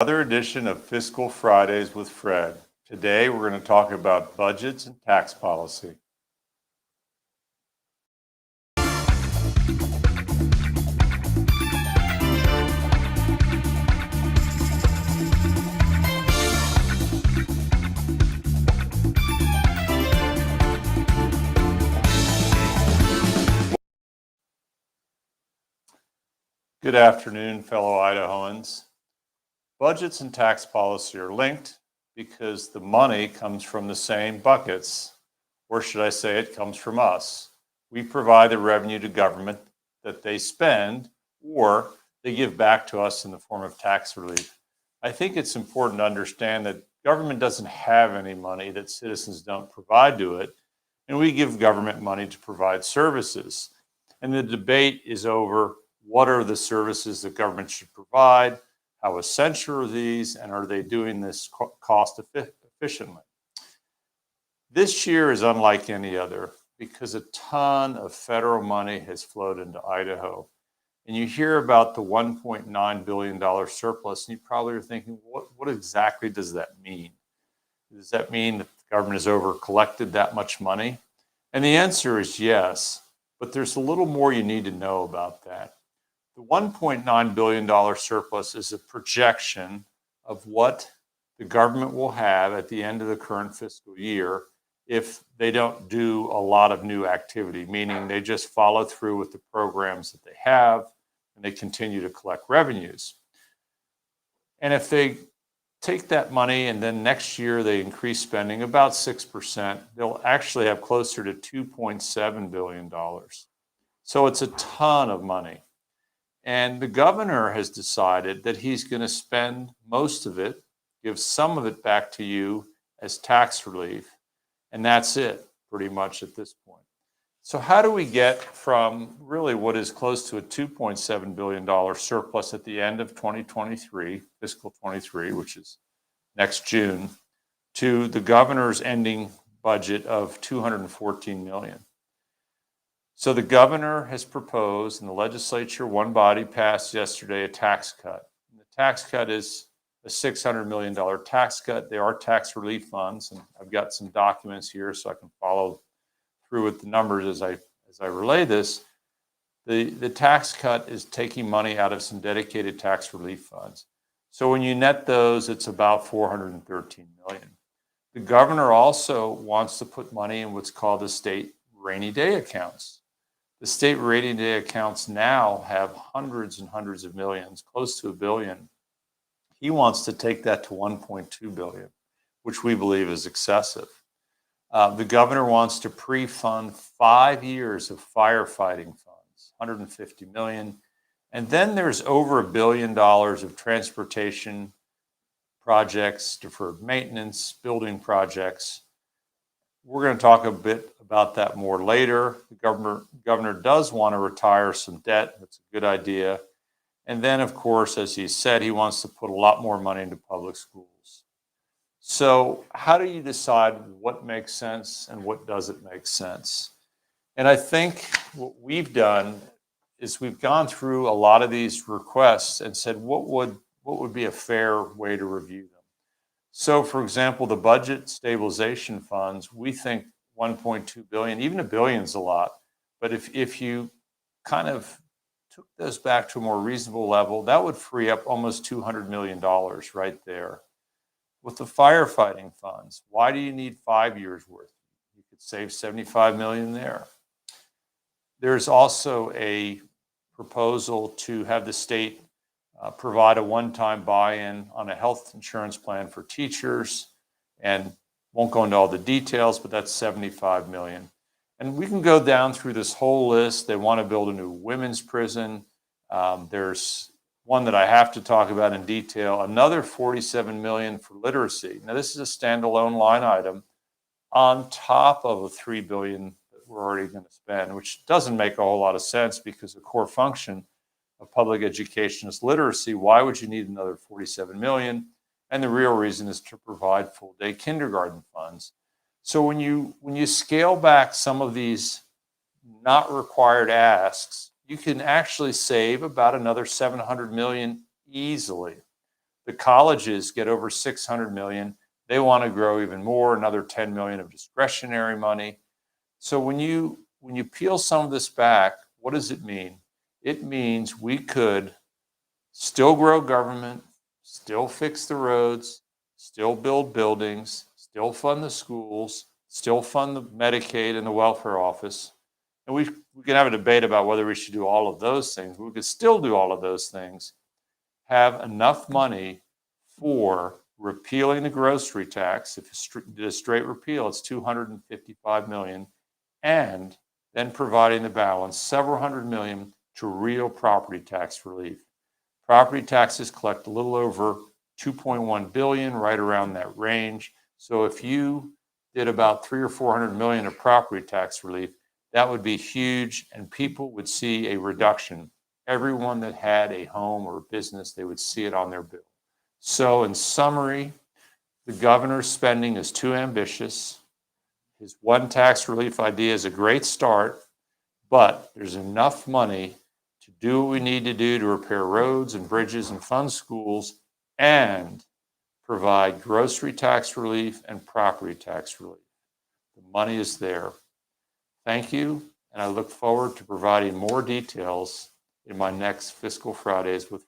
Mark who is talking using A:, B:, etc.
A: Another edition of Fiscal Fridays with Fred. Today we're going to talk about budgets and tax policy. Good afternoon, fellow Idahoans. Budgets and tax policy are linked because the money comes from the same buckets, or should I say it comes from us. We provide the revenue to government that they spend, or they give back to us in the form of tax relief. I think it's important to understand that government doesn't have any money that citizens don't provide to it, and we give government money to provide services. And the debate is over what are the services that government should provide, how essential are these, and are they doing this cost efficiently? This year is unlike any other because a ton of federal money has flowed into Idaho. And you hear about the $1.9 billion surplus, and you probably are thinking, what exactly does that mean? Does that mean that the government has over collected that much money? And the answer is yes, but there's a little more you need to know about that. The $1.9 billion surplus is a projection of what the government will have at the end of the current fiscal year if they don't do a lot of new activity, meaning they just follow through with the programs that they have and they continue to collect revenues. And if they take that money and then next year they increase spending about 6%, they'll actually have closer to $2.7 billion. So it's a ton of money. And the governor has decided that he's going to spend most of it, give some of it back to you as tax relief. And that's it, pretty much at this point. So how do we get from really what is close to a $2.7 billion surplus at the end of 2023, fiscal 23, which is next June, to the governor's ending budget of $214 million? So the governor has proposed, and the legislature, one body, passed yesterday a tax cut. And the tax cut is a $600 million tax cut. There are tax relief funds, and I've got some documents here so I can follow through with the numbers as I relay this. The tax cut is taking money out of some dedicated tax relief funds. So when you net those, it's about $413 million. The governor also wants to put money in what's called the state rainy day accounts. The state rainy day accounts now have hundreds and hundreds of millions, close to $1 billion. He wants to take that to $1.2 billion, which we believe is excessive. The governor wants to pre-fund 5 years of firefighting funds, $150 million. And then there's over $1 billion of transportation projects, deferred maintenance, building projects. We're going to talk a bit about that more later. The governor does want to retire some debt. That's a good idea. And then, of course, as he said, he wants to put a lot more money into public schools. So how do you decide what makes sense and what doesn't make sense? And I think what we've done is we've gone through a lot of these requests and said, what would be a fair way to review them? So, for example, the budget stabilization funds, we think 1.2 billion, even $1 billion is a lot. But if you kind of took those back to a more reasonable level, that would free up almost $200 million right there. With the firefighting funds, why do you need 5 years worth? You could save $75 million there. There's also a proposal to have the state provide a one-time buy-in on a health insurance plan for teachers, and won't go into all the details, but that's $75 million. And we can go down through this whole list. They want to build a new women's prison. There's one that I have to talk about in detail, another $47 million for literacy. Now, this is a standalone line item on top of a $3 billion that we're already going to spend, which doesn't make a whole lot of sense because the core function of public education is literacy. Why would you need another $47 million? And the real reason is to provide full day kindergarten funds. So when you scale back some of these not required asks, you can actually save about another $700 million easily. The colleges get over 600 million. They want to grow even more, another 10 million of discretionary money. So when you peel some of this back, what does it mean? It means we could still grow government, still fix the roads, still build buildings, still fund the schools, still fund the Medicaid and the welfare office. And we can have a debate about whether we should do all of those things. We could still do all of those things, have enough money for repealing the grocery tax. If you did a straight repeal, it's $255 million, and then providing the balance, several hundred million, to real property tax relief. Property taxes collect a little over 2.1 billion, right around that range. So if you did about 300 or 400 million of property tax relief, that would be huge, and people would see a reduction. Everyone that had a home or a business, they would see it on their bill. So in summary, the governor's spending is too ambitious. His one tax relief idea is a great start, but there's enough money to do what we need to do to repair roads and bridges and fund schools and provide grocery tax relief and property tax relief. The money is there. Thank you, and I look forward to providing more details in my next Fiscal Fridays with